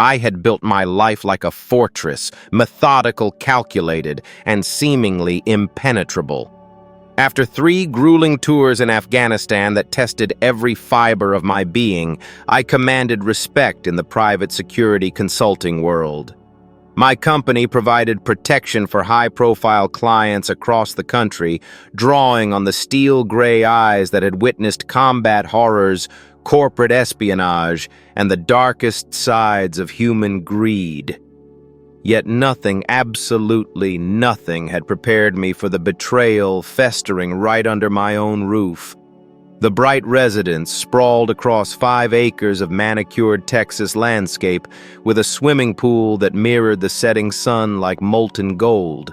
I had built my life like a fortress, methodical, calculated, and seemingly impenetrable. After 3 grueling tours in Afghanistan that tested every fiber of my being, I commanded respect in the private security consulting world. My company provided protection for high-profile clients across the country, drawing on the steel-gray eyes that had witnessed combat horrors, corporate espionage, and the darkest sides of human greed. Yet nothing, absolutely nothing, had prepared me for the betrayal festering right under my own roof. The bright residence sprawled across 5 acres of manicured Texas landscape with a swimming pool that mirrored the setting sun like molten gold.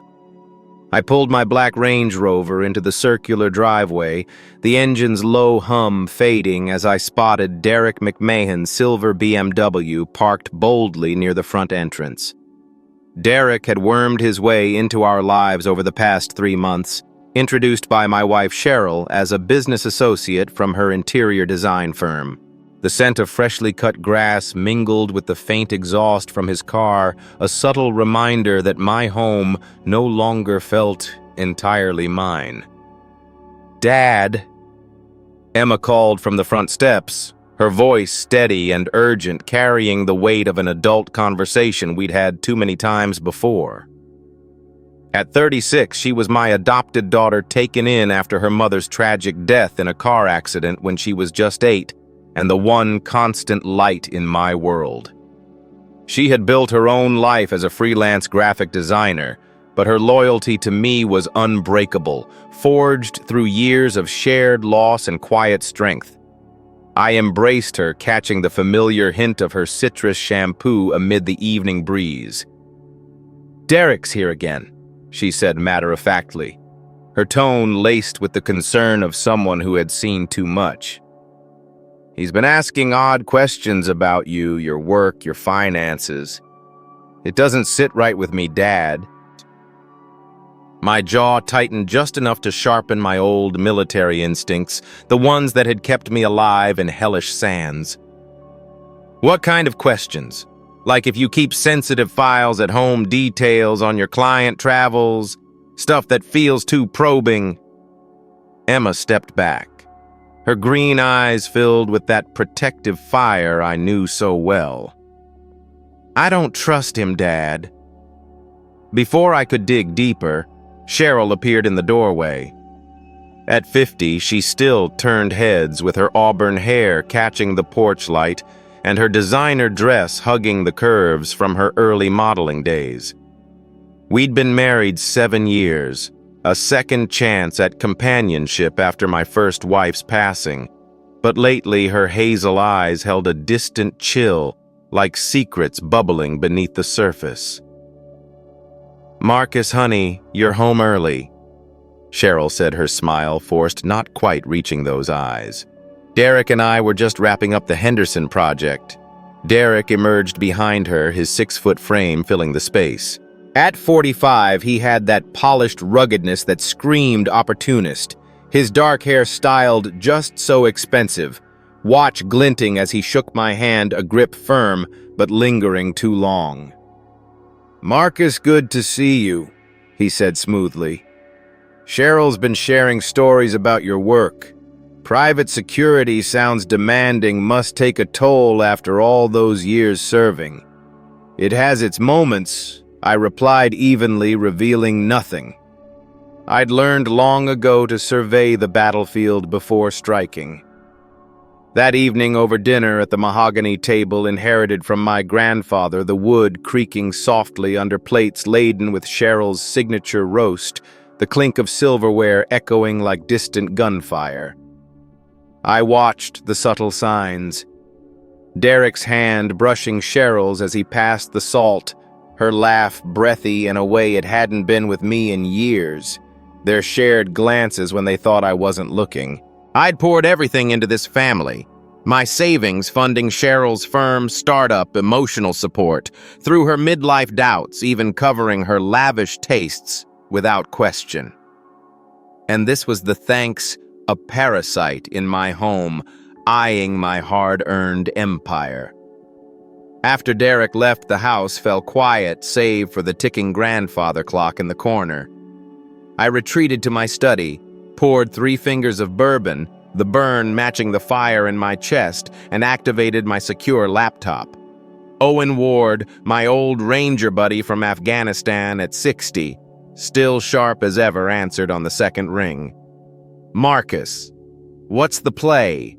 I pulled my black Range Rover into the circular driveway, the engine's low hum fading as I spotted Derek McMahon's silver BMW parked boldly near the front entrance. Derek had wormed his way into our lives over the past 3 months, introduced by my wife Cheryl as a business associate from her interior design firm. The scent of freshly cut grass mingled with the faint exhaust from his car, a subtle reminder that my home no longer felt entirely mine. "Dad," Emma called from the front steps, her voice steady and urgent, carrying the weight of an adult conversation we'd had too many times before. At 36, she was my adopted daughter taken in after her mother's tragic death in a car accident when she was just 8, and the one constant light in my world. She had built her own life as a freelance graphic designer, but her loyalty to me was unbreakable, forged through years of shared loss and quiet strength. I embraced her, catching the familiar hint of her citrus shampoo amid the evening breeze. "Derek's here again," she said matter-of-factly, her tone laced with the concern of someone who had seen too much. "He's been asking odd questions about you, your work, your finances. It doesn't sit right with me, Dad." My jaw tightened just enough to sharpen my old military instincts, the ones that had kept me alive in hellish sands. "What kind of questions? Like if you keep sensitive files at home, details on your client travels, stuff that feels too probing?" Emma stepped back, her green eyes filled with that protective fire I knew so well. "I don't trust him, Dad." Before I could dig deeper, Cheryl appeared in the doorway. At 50, she still turned heads with her auburn hair catching the porch light and her designer dress hugging the curves from her early modeling days. We'd been married 7 years, a second chance at companionship after my first wife's passing, but lately her hazel eyes held a distant chill, like secrets bubbling beneath the surface. "Marcus, honey, you're home early," Cheryl said, her smile forced, not quite reaching those eyes. "Derek and I were just wrapping up the Henderson project." Derek emerged behind her, his 6-foot frame filling the space. At 45, he had that polished ruggedness that screamed opportunist, his dark hair styled just so expensive, watch glinting as he shook my hand, a grip firm but lingering too long. "Marcus, good to see you," he said smoothly. "Cheryl's been sharing stories about your work. Private security sounds demanding, must take a toll after all those years serving." "It has its moments," I replied evenly, revealing nothing. I'd learned long ago to survey the battlefield before striking. That evening over dinner at the mahogany table inherited from my grandfather, the wood creaking softly under plates laden with Cheryl's signature roast, the clink of silverware echoing like distant gunfire. I watched the subtle signs. Derek's hand brushing Cheryl's as he passed the salt, her laugh breathy in a way it hadn't been with me in years, their shared glances when they thought I wasn't looking. I'd poured everything into this family, my savings funding Cheryl's firm's startup emotional support, through her midlife doubts, even covering her lavish tastes without question. And this was the thanks, a parasite in my home, eyeing my hard-earned empire. After Derek left, the house fell quiet, save for the ticking grandfather clock in the corner. I retreated to my study, poured 3 fingers of bourbon, the burn matching the fire in my chest, and activated my secure laptop. Owen Ward, my old ranger buddy from Afghanistan at 60, still sharp as ever, answered on the second ring. "Marcus, what's the play?"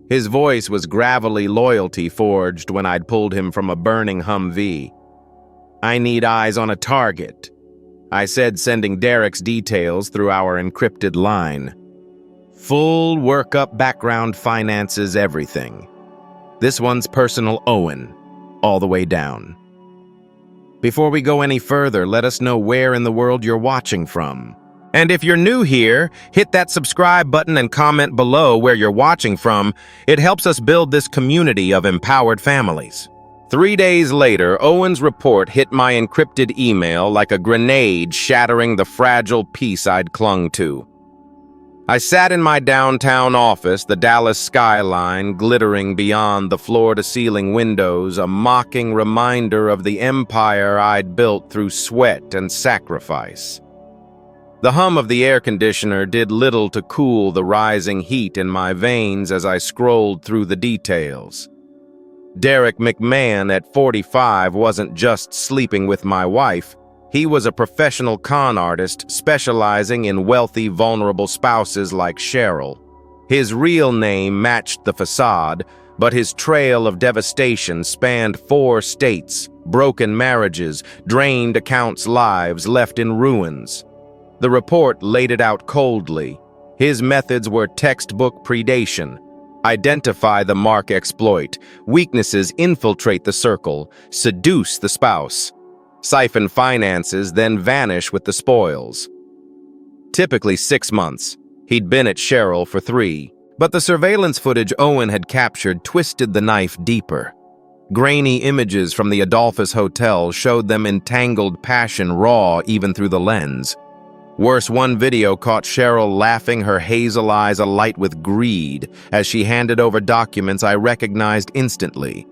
His voice was gravelly loyalty forged when I'd pulled him from a burning Humvee. "I need eyes on a target," I said, sending Derek's details through our encrypted line. "Full workup, background, finances, everything. This one's personal Owen, all the way down." Before we go any further, let us know where in the world you're watching from. And if you're new here, hit that subscribe button and comment below where you're watching from. It helps us build this community of empowered families. 3 days later, Owen's report hit my encrypted email like a grenade, shattering the fragile peace I'd clung to. I sat in my downtown office, the Dallas skyline glittering beyond the floor-to-ceiling windows, a mocking reminder of the empire I'd built through sweat and sacrifice. The hum of the air conditioner did little to cool the rising heat in my veins as I scrolled through the details. Derek McMahon at 45 wasn't just sleeping with my wife. He was a professional con artist specializing in wealthy, vulnerable spouses like Cheryl. His real name matched the facade, but his trail of devastation spanned 4 states, broken marriages, drained accounts' lives left in ruins. The report laid it out coldly. His methods were textbook predation. Identify the mark exploit. Weaknesses infiltrate the circle, seduce the spouse. Siphon finances, then vanish with the spoils. Typically 6 months. He'd been at Cheryl for 3. But the surveillance footage Owen had captured twisted the knife deeper. Grainy images from the Adolphus Hotel showed them entangled passion raw even through the lens. Worse, one video caught Cheryl laughing, her hazel eyes alight with greed, as she handed over documents I recognized instantly.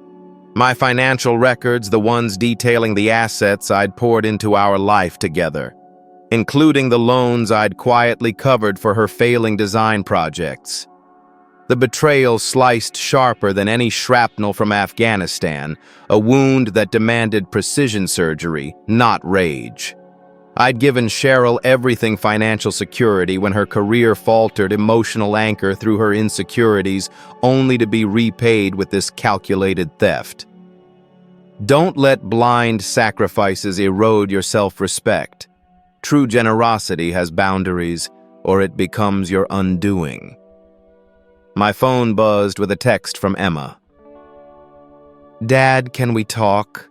My financial records, the ones detailing the assets I'd poured into our life together, including the loans I'd quietly covered for her failing design projects. The betrayal sliced sharper than any shrapnel from Afghanistan, a wound that demanded precision surgery, not rage. I'd given Cheryl everything: financial security when her career faltered, emotional anchor through her insecurities, only to be repaid with this calculated theft. Don't let blind sacrifices erode your self-respect. True generosity has boundaries, or it becomes your undoing. My phone buzzed with a text from Emma. "Dad, can we talk?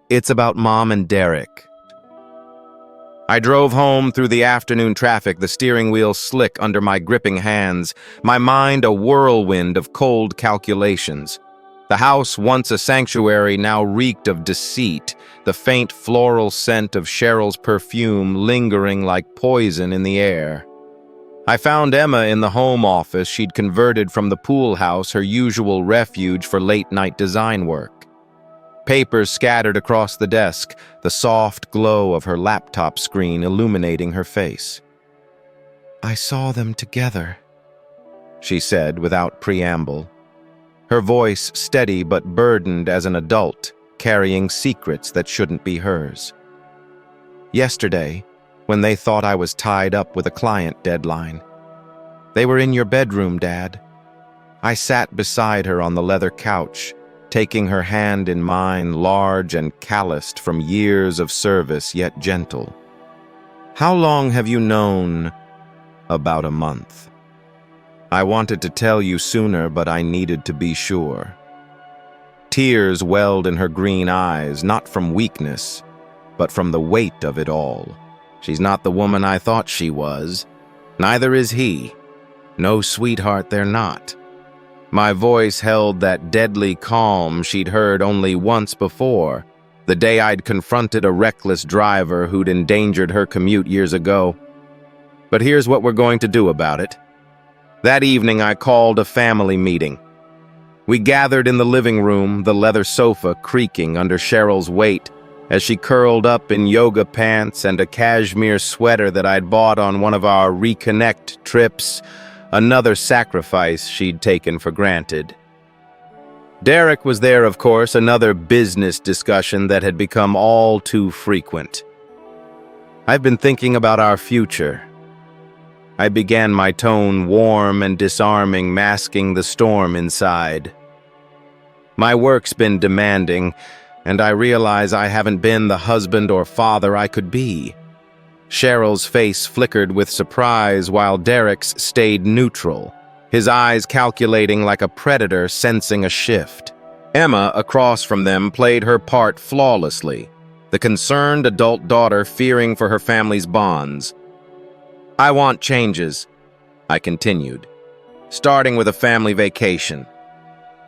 It's about Mom and Derek." I drove home through the afternoon traffic, the steering wheel slick under my gripping hands, my mind a whirlwind of cold calculations. The house, once a sanctuary, now reeked of deceit, the faint floral scent of Cheryl's perfume lingering like poison in the air. I found Emma in the home office. She'd converted from the pool house her usual refuge for late-night design work. Papers scattered across the desk, the soft glow of her laptop screen illuminating her face. "I saw them together," she said without preamble. Her voice steady but burdened as an adult, carrying secrets that shouldn't be hers. "Yesterday, when they thought I was tied up with a client deadline. They were in your bedroom, Dad." I sat beside her on the leather couch, taking her hand in mine, large and calloused from years of service, yet gentle. "How long have you known?" "About a month. I wanted to tell you sooner, but I needed to be sure." Tears welled in her green eyes, not from weakness, but from the weight of it all. She's not the woman I thought she was. Neither is he. No, sweetheart, they're not. My voice held that deadly calm she'd heard only once before, the day I'd confronted a reckless driver who'd endangered her commute years ago. But here's what we're going to do about it. That evening, I called a family meeting. We gathered in the living room, the leather sofa creaking under Cheryl's weight as she curled up in yoga pants and a cashmere sweater that I'd bought on one of our reconnect trips, another sacrifice she'd taken for granted. Derek was there, of course, another business discussion that had become all too frequent. I've been thinking about our future. I began my tone warm and disarming, masking the storm inside. My work's been demanding, and I realize I haven't been the husband or father I could be. Cheryl's face flickered with surprise while Derek's stayed neutral, his eyes calculating like a predator sensing a shift. Emma, across from them, played her part flawlessly, the concerned adult daughter fearing for her family's bonds. I want changes, I continued, starting with a family vacation.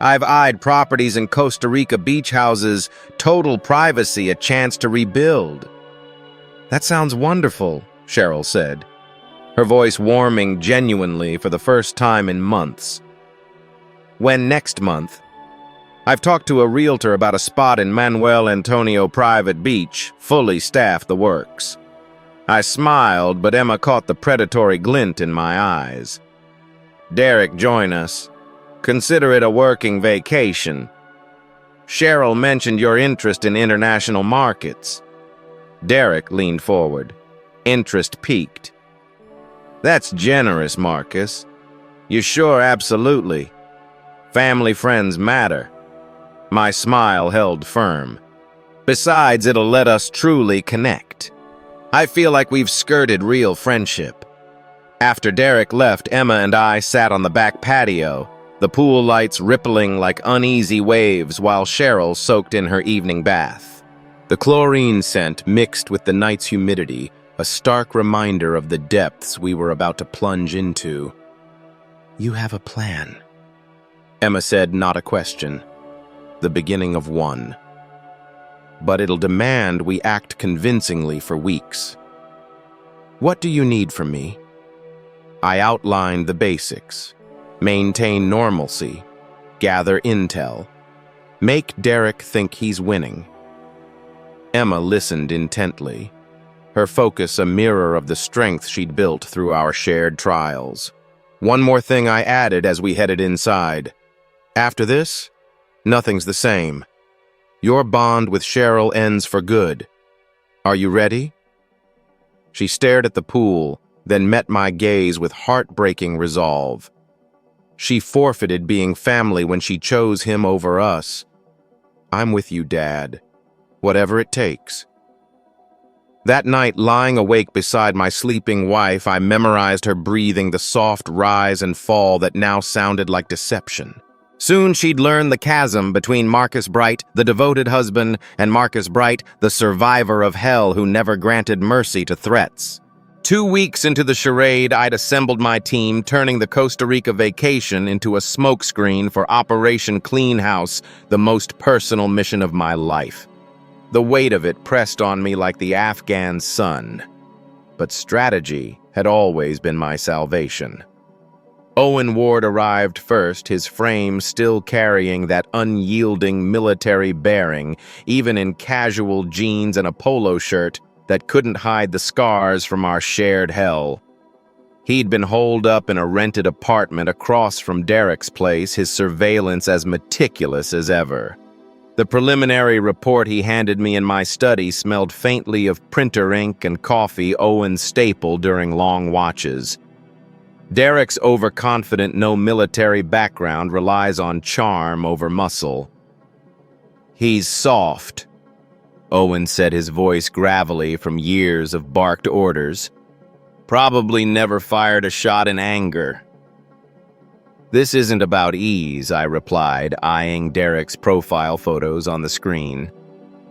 I've eyed properties in Costa Rica beach houses, total privacy, a chance to rebuild. That sounds wonderful, Cheryl said, her voice warming genuinely for the first time in months. When next month? I've talked to a realtor about a spot in Manuel Antonio Private Beach, fully staffed the works. I smiled, but Emma caught the predatory glint in my eyes. Derek, join us. Consider it a working vacation. Cheryl mentioned your interest in international markets. Derek leaned forward. Interest peaked. That's generous, Marcus. You sure? Absolutely. Family friends matter. My smile held firm. Besides, it'll let us truly connect. I feel like we've skirted real friendship. After Derek left, Emma and I sat on the back patio, the pool lights rippling like uneasy waves while Cheryl soaked in her evening bath. The chlorine scent mixed with the night's humidity, a stark reminder of the depths we were about to plunge into. You have a plan, Emma said, not a question. The beginning of one. But it'll demand we act convincingly for weeks. What do you need from me? I outlined the basics. Maintain normalcy. Gather intel. Make Derek think he's winning. Emma listened intently, her focus a mirror of the strength she'd built through our shared trials. One more thing I added as we headed inside. After this, nothing's the same. Your bond with Cheryl ends for good. Are you ready? She stared at the pool, then met my gaze with heartbreaking resolve. She forfeited being family when she chose him over us. I'm with you, Dad. Whatever it takes. That night, lying awake beside my sleeping wife, I memorized her breathing, the soft rise and fall that now sounded like deception. Soon she'd learn the chasm between Marcus Bright, the devoted husband, and Marcus Bright, the survivor of hell who never granted mercy to threats. 2 weeks into the charade, I'd assembled my team, turning the Costa Rica vacation into a smokescreen for Operation Clean House, the most personal mission of my life. The weight of it pressed on me like the Afghan sun. But strategy had always been my salvation. Owen Ward arrived first, his frame still carrying that unyielding military bearing, even in casual jeans and a polo shirt that couldn't hide the scars from our shared hell. He'd been holed up in a rented apartment across from Derek's place, his surveillance as meticulous as ever. The preliminary report he handed me in my study smelled faintly of printer ink and coffee Owen's staple during long watches. Derek's overconfident, no military background relies on charm over muscle. He's soft, Owen said, his voice gravelly from years of barked orders. Probably never fired a shot in anger. This isn't about ease, I replied, eyeing Derek's profile photos on the screen.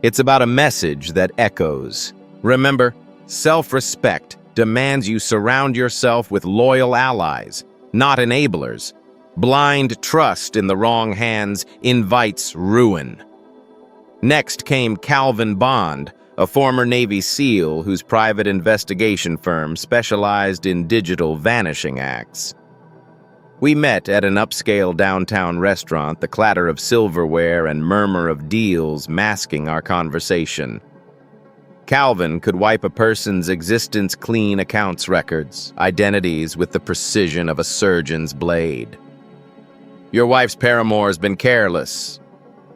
It's about a message that echoes. Remember, self-respect demands you surround yourself with loyal allies, not enablers. Blind trust in the wrong hands invites ruin. Next came Calvin Bond, a former Navy SEAL whose private investigation firm specialized in digital vanishing acts. We met at an upscale downtown restaurant, the clatter of silverware and murmur of deals masking our conversation. Calvin could wipe a person's existence clean accounts records, identities with the precision of a surgeon's blade. "Your wife's paramour's been careless,"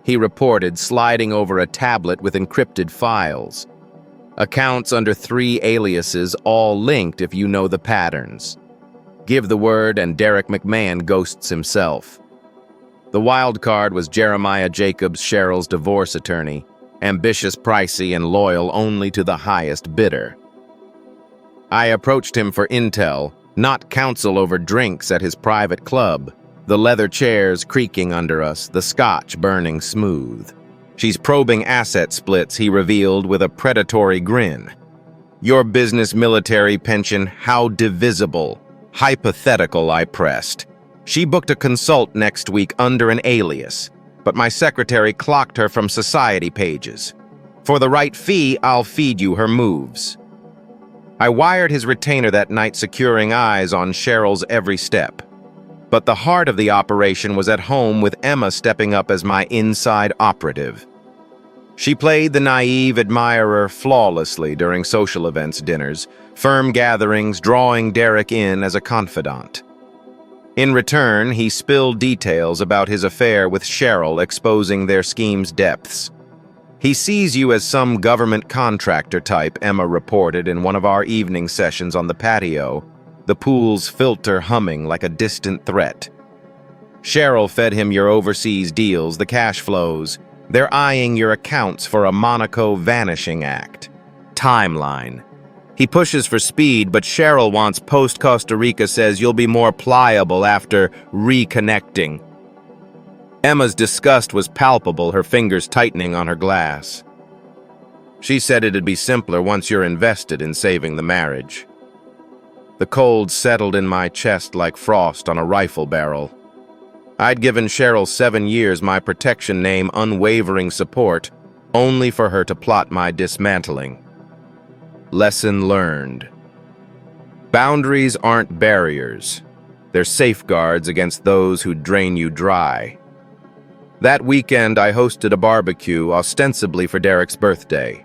he reported, sliding over a tablet with encrypted files. Accounts under 3 aliases, all linked if you know the patterns. Give the word and Derek McMahon ghosts himself. The wild card was Jeremiah Jacobs, Cheryl's divorce attorney, ambitious, pricey, and loyal only to the highest bidder. I approached him for intel, not counsel over drinks at his private club, the leather chairs creaking under us, the scotch burning smooth. "She's probing asset splits," he revealed with a predatory grin. "Your business military pension, how divisible?" "Hypothetical," I pressed. "She booked a consult next week under an alias, but my secretary clocked her from society pages. For the right fee, I'll feed you her moves." I wired his retainer that night, securing eyes on Cheryl's every step. But the heart of the operation was at home, with Emma stepping up as my inside operative. She played the naive admirer flawlessly during social events, dinners, firm gatherings, drawing Derek in as a confidant. In return, he spilled details about his affair with Cheryl, exposing their scheme's depths. "He sees you as some government contractor type," Emma reported in one of our evening sessions on the patio, the pool's filter humming like a distant threat. "Cheryl fed him your overseas deals, the cash flows. They're eyeing your accounts for a Monaco vanishing act." Timeline. "He pushes for speed, but Cheryl wants post-Costa Rica, says you'll be more pliable after reconnecting." Emma's disgust was palpable, her fingers tightening on her glass. "She said it'd be simpler once you're invested in saving the marriage." The cold settled in my chest like frost on a rifle barrel. I'd given Cheryl 7 years, my protection name, unwavering support, only for her to plot my dismantling. Lesson learned. Boundaries aren't barriers. They're safeguards against those who drain you dry. That weekend, I hosted a barbecue, ostensibly for Derek's birthday.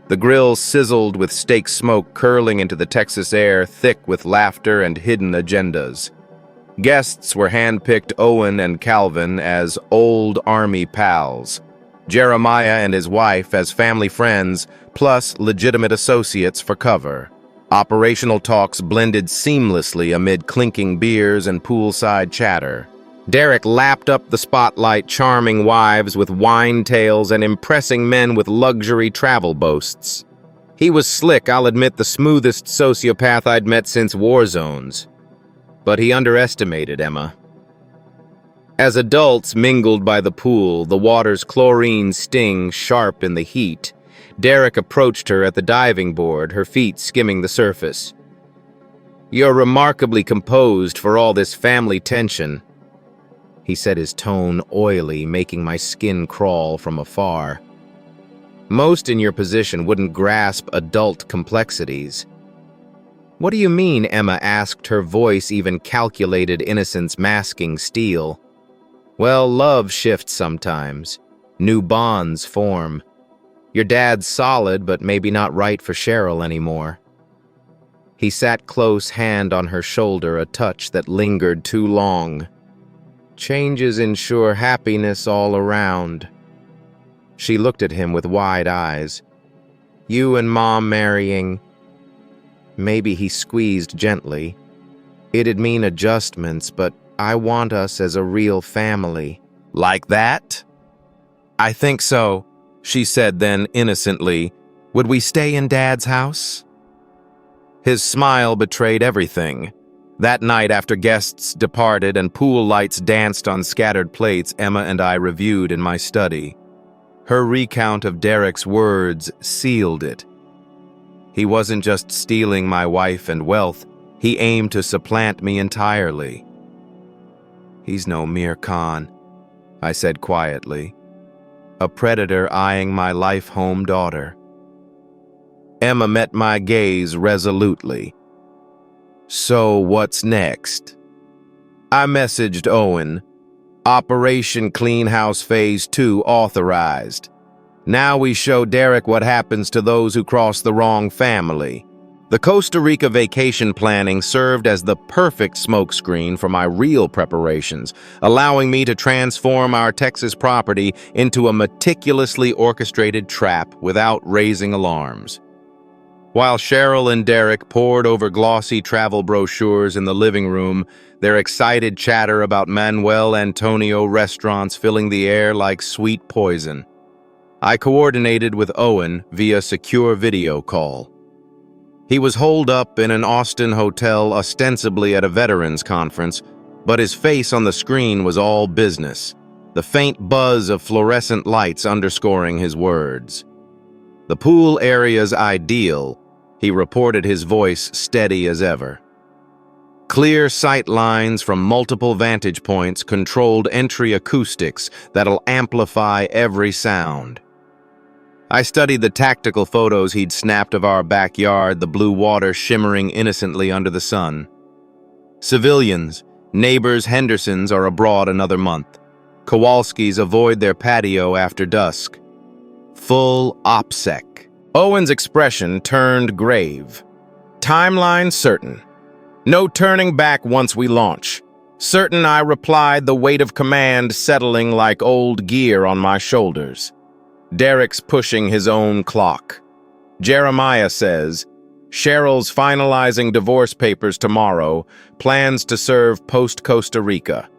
The grill sizzled with steak smoke curling into the Texas air, thick with laughter and hidden agendas. Guests were handpicked Owen and Calvin as old Army pals, Jeremiah and his wife as family friends, plus legitimate associates for cover. Operational talks blended seamlessly amid clinking beers and poolside chatter. Derek lapped up the spotlight, charming wives with wine tales and impressing men with luxury travel boasts. He was slick, I'll admit, the smoothest sociopath I'd met since war zones. But he underestimated Emma. As adults mingled by the pool, the water's chlorine sting sharp in the heat, Derek approached her at the diving board, her feet skimming the surface. "You're remarkably composed for all this family tension," he said, his tone oily, making my skin crawl from afar. "Most in your position wouldn't grasp adult complexities." "What do you mean?" Emma asked, her voice even calculated innocence masking steel. "Well, love shifts sometimes. New bonds form. Your dad's solid, but maybe not right for Cheryl anymore." He sat close, hand on her shoulder, a touch that lingered too long. "Changes ensure happiness all around." She looked at him with wide eyes. "You and Mom marrying..." Maybe he squeezed gently. "It'd mean adjustments, but I want us as a real family." "Like that?" "I think so," she said then innocently. "Would we stay in Dad's house?" His smile betrayed everything. That night, after guests departed and pool lights danced on scattered plates, Emma and I reviewed in my study. Her recount of Derek's words sealed it. He wasn't just stealing my wife and wealth, he aimed to supplant me entirely. "He's no mere con," I said quietly. "A predator eyeing my life-home daughter." Emma met my gaze resolutely. "So what's next?" I messaged Owen. Operation Clean House Phase 2 authorized. Now we show Derek what happens to those who cross the wrong family. The Costa Rica vacation planning served as the perfect smokescreen for my real preparations, allowing me to transform our Texas property into a meticulously orchestrated trap without raising alarms. While Cheryl and Derek pored over glossy travel brochures in the living room, their excited chatter about Manuel Antonio restaurants filling the air like sweet poison, I coordinated with Owen via secure video call. He was holed up in an Austin hotel ostensibly at a veterans conference, but his face on the screen was all business, the faint buzz of fluorescent lights underscoring his words. The pool area's ideal, he reported, his voice steady as ever. Clear sight lines from multiple vantage points controlled entry acoustics that'll amplify every sound. I studied the tactical photos he'd snapped of our backyard, the blue water shimmering innocently under the sun. Civilians, neighbors Hendersons are abroad another month. Kowalskis avoid their patio after dusk. Full OPSEC. Owen's expression turned grave. Timeline certain. No turning back once we launch. Certain, I replied, the weight of command settling like old gear on my shoulders. Derek's pushing his own clock. Jeremiah says, Cheryl's finalizing divorce papers tomorrow, plans to serve post-Costa Rica.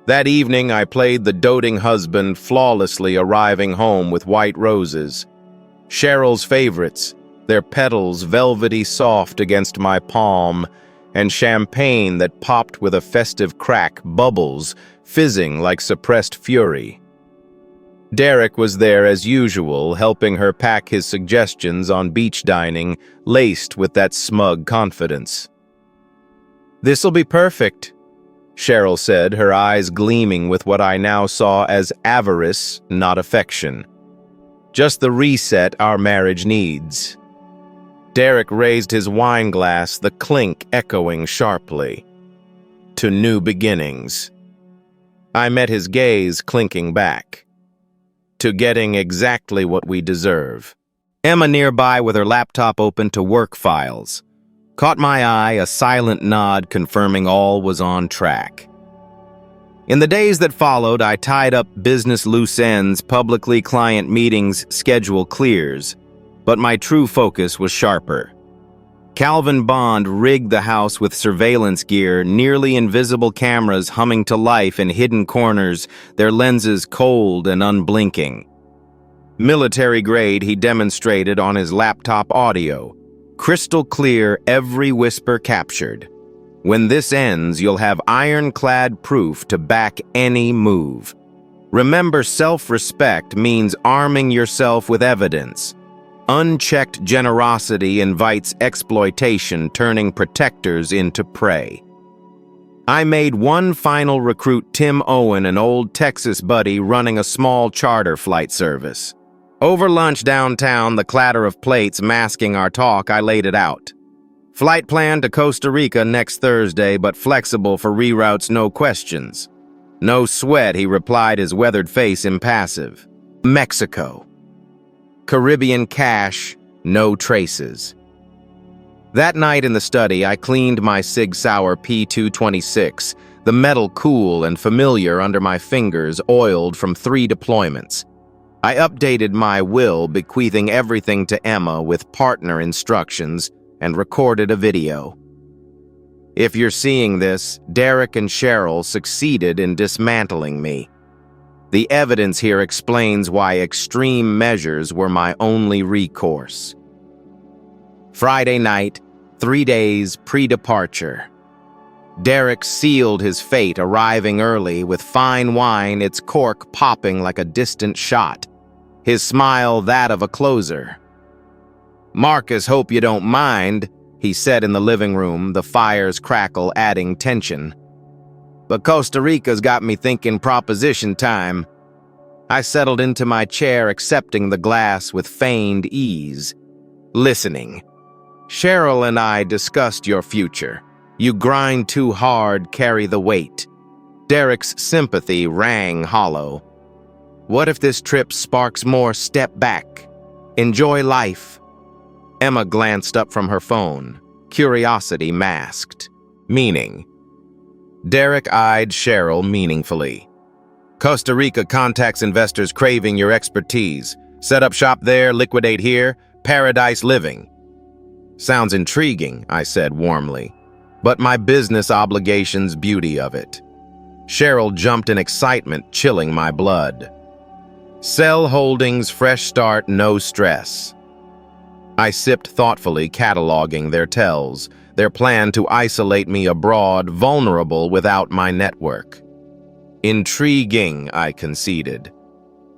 That evening, I played the doting husband, flawlessly arriving home with white roses. Cheryl's favorites, their petals velvety soft against my palm, and champagne that popped with a festive crack, bubbles, fizzing like suppressed fury. Derek was there as usual, helping her pack his suggestions on beach dining, laced with that smug confidence. "This'll be perfect," Cheryl said, her eyes gleaming with what I now saw as avarice, not affection. "Just the reset our marriage needs." Derek raised his wine glass, the clink echoing sharply. "To new beginnings." I met his gaze, clinking back. "To getting exactly what we deserve." Emma nearby with her laptop open to work files. Caught my eye, a silent nod confirming all was on track. In the days that followed, I tied up business loose ends, publicly client meetings, schedule clears. But my true focus was sharper. Calvin Bond rigged the house with surveillance gear, nearly invisible cameras humming to life in hidden corners, their lenses cold and unblinking. Military grade, he demonstrated on his laptop audio. Crystal clear, every whisper captured. When this ends, you'll have ironclad proof to back any move. Remember, self-respect means arming yourself with evidence. Unchecked generosity invites exploitation, turning protectors into prey. I made one final recruit, Tim Owen, an old Texas buddy running a small charter flight service. Over lunch downtown, the clatter of plates masking our talk, I laid it out. Flight plan to Costa Rica next Thursday, but flexible for reroutes, no questions. "No sweat," he replied, his weathered face impassive. "Mexico. Caribbean cash, no traces." That night in the study, I cleaned my Sig Sauer P226, the metal cool and familiar under my fingers, oiled from 3 deployments. I updated my will, bequeathing everything to Emma with partner instructions, and recorded a video. If you're seeing this, Derek and Cheryl succeeded in dismantling me. The evidence here explains why extreme measures were my only recourse. Friday night, 3 days pre-departure. Derek sealed his fate, arriving early with fine wine, its cork popping like a distant shot. His smile that of a closer. "Marcus, hope you don't mind," he said in the living room, the fire's crackle adding tension. "But Costa Rica's got me thinking proposition time." I settled into my chair, accepting the glass with feigned ease. "Listening. Cheryl and I discussed your future. You grind too hard, carry the weight. Derek's sympathy rang hollow. What if this trip sparks more step back? Enjoy life. Emma glanced up from her phone, curiosity masked. Meaning. Derek eyed Cheryl meaningfully. Costa Rica contacts investors craving your expertise. Set up shop there, liquidate here, paradise living. Sounds intriguing, I said warmly, but my business obligations beauty of it. Cheryl jumped in excitement, chilling my blood. Sell holdings, fresh start, no stress. I sipped thoughtfully, cataloging their tells, their plan to isolate me abroad, vulnerable without my network. Intriguing, I conceded.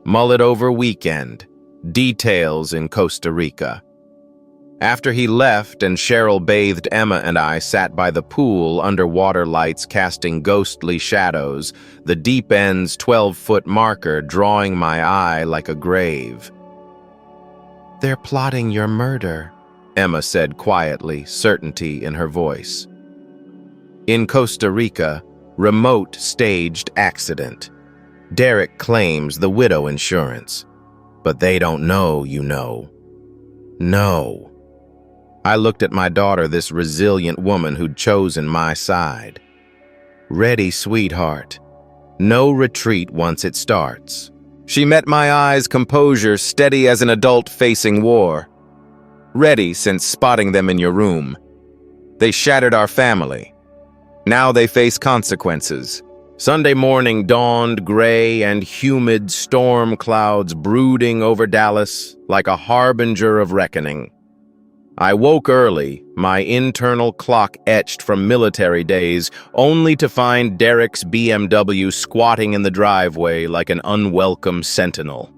Mull it over weekend. Details in Costa Rica. After he left and Cheryl bathed, Emma and I sat by the pool under water lights casting ghostly shadows, the deep end's 12-foot marker drawing my eye like a grave. They're plotting your murder, Emma said quietly, certainty in her voice. In Costa Rica, remote staged accident. Derek claims the widow insurance. But they don't know, you know. No. I looked at my daughter, this resilient woman who'd chosen my side. Ready, sweetheart. No retreat once it starts. She met my eyes, composure steady as an adult facing war. Ready since spotting them in your room. They shattered our family. Now they face consequences. Sunday morning dawned, gray and humid, storm clouds brooding over Dallas like a harbinger of reckoning. I woke early, my internal clock etched from military days, only to find Derek's BMW squatting in the driveway like an unwelcome sentinel.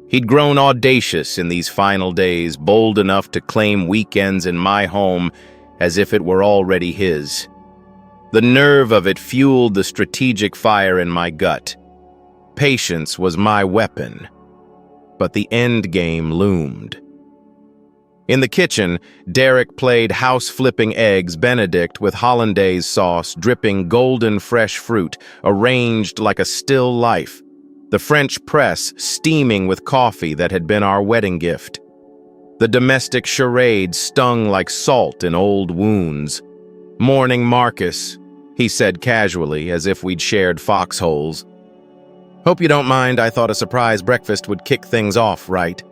He'd grown audacious in these final days, bold enough to claim weekends in my home as if it were already his. The nerve of it fueled the strategic fire in my gut. Patience was my weapon, but the end game loomed. In the kitchen, Derek played house-flipping eggs Benedict with hollandaise sauce dripping golden fresh fruit, arranged like a still life, the French press steaming with coffee that had been our wedding gift. The domestic charade stung like salt in old wounds. "Morning, Marcus," he said casually, as if we'd shared foxholes. "Hope you don't mind, I thought a surprise breakfast would kick things off, right?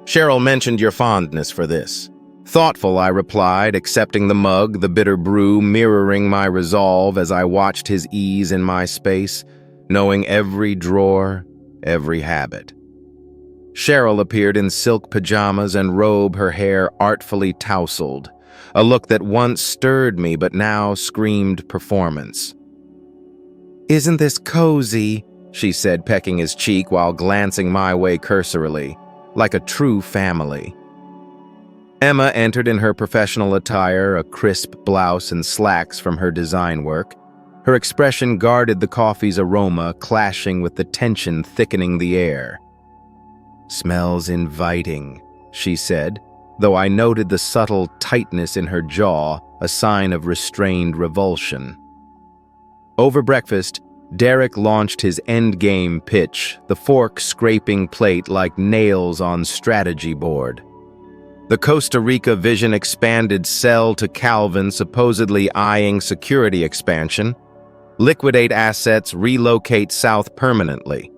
Cheryl mentioned your fondness for this." "Thoughtful," I replied, accepting the mug, the bitter brew mirroring my resolve as I watched his ease in my space, knowing every drawer, every habit. Cheryl appeared in silk pajamas and robe, her hair artfully tousled, a look that once stirred me but now screamed performance. "Isn't this cozy?" she said, pecking his cheek while glancing my way cursorily. Like a true family. Emma entered in her professional attire, a crisp blouse and slacks from her design work. Her expression guarded the coffee's aroma, clashing with the tension thickening the air. "Smells inviting," she said, though I noted the subtle tightness in her jaw, a sign of restrained revulsion. Over breakfast, Derek launched his endgame pitch, the fork scraping plate like nails on strategy board. The Costa Rica vision expanded sell to Calvin, supposedly eyeing security expansion. Liquidate assets, relocate south permanently.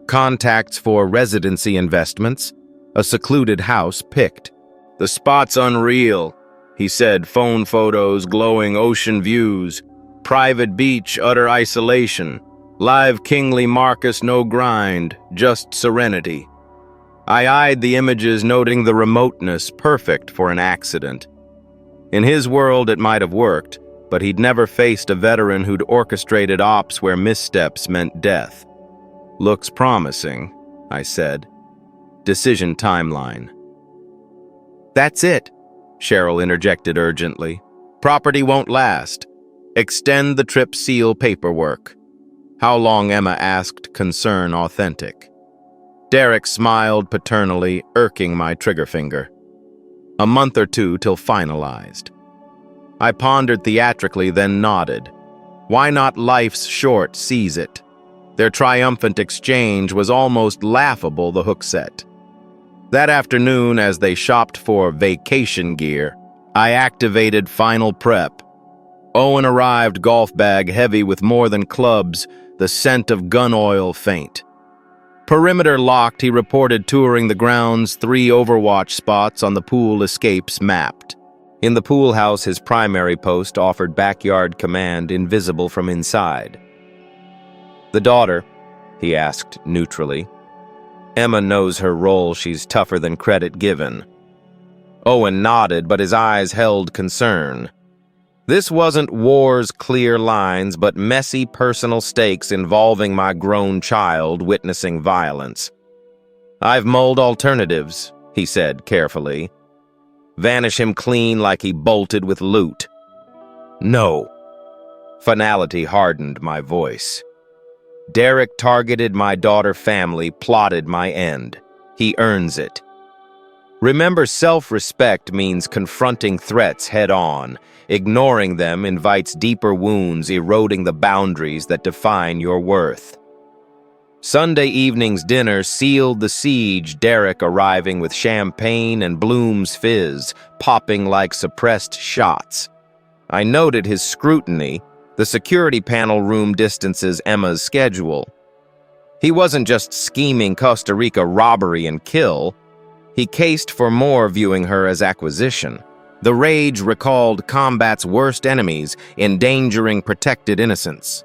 Contacts for residency investments, a secluded house picked. "The spot's unreal," he said, phone photos, glowing ocean views. Private beach, utter isolation. Live kingly Marcus, no grind, just serenity. I eyed the images, noting the remoteness, perfect for an accident. In his world, it might have worked, but he'd never faced a veteran who'd orchestrated ops where missteps meant death. "Looks promising," I said. "Decision timeline." "That's it," Cheryl interjected urgently. "Property won't last. Extend the trip seal paperwork." "How long?" Emma asked, concern authentic. Derek smiled paternally, irking my trigger finger. "A month or two till finalized." I pondered theatrically, then nodded. Why not life's short seize it? Their triumphant exchange was almost laughable, the hook set. That afternoon, as they shopped for vacation gear, I activated final prep. Owen arrived, golf bag heavy with more than clubs, the scent of gun oil faint. Perimeter locked, he reported touring the grounds, 3 overwatch spots on the pool escapes mapped. In the pool house, his primary post offered backyard command, invisible from inside. "The daughter?" he asked neutrally. "Emma knows her role, she's tougher than credit given." Owen nodded, but his eyes held concern. This wasn't war's clear lines, but messy personal stakes involving my grown child witnessing violence. "I've mulled alternatives," he said carefully. "Vanish him clean like he bolted with loot." "No." Finality hardened my voice. Derek targeted my daughter family, plotted my end. He earns it. Remember, self-respect means confronting threats head-on. Ignoring them invites deeper wounds, eroding the boundaries that define your worth. Sunday evening's dinner sealed the siege, Derek arriving with champagne and Bloom's Fizz, popping like suppressed shots. I noted his scrutiny. The security panel room distances Emma's schedule. He wasn't just scheming Costa Rica robbery and kill. He cased for more, viewing her as acquisition. The rage recalled combat's worst enemies, endangering protected innocence.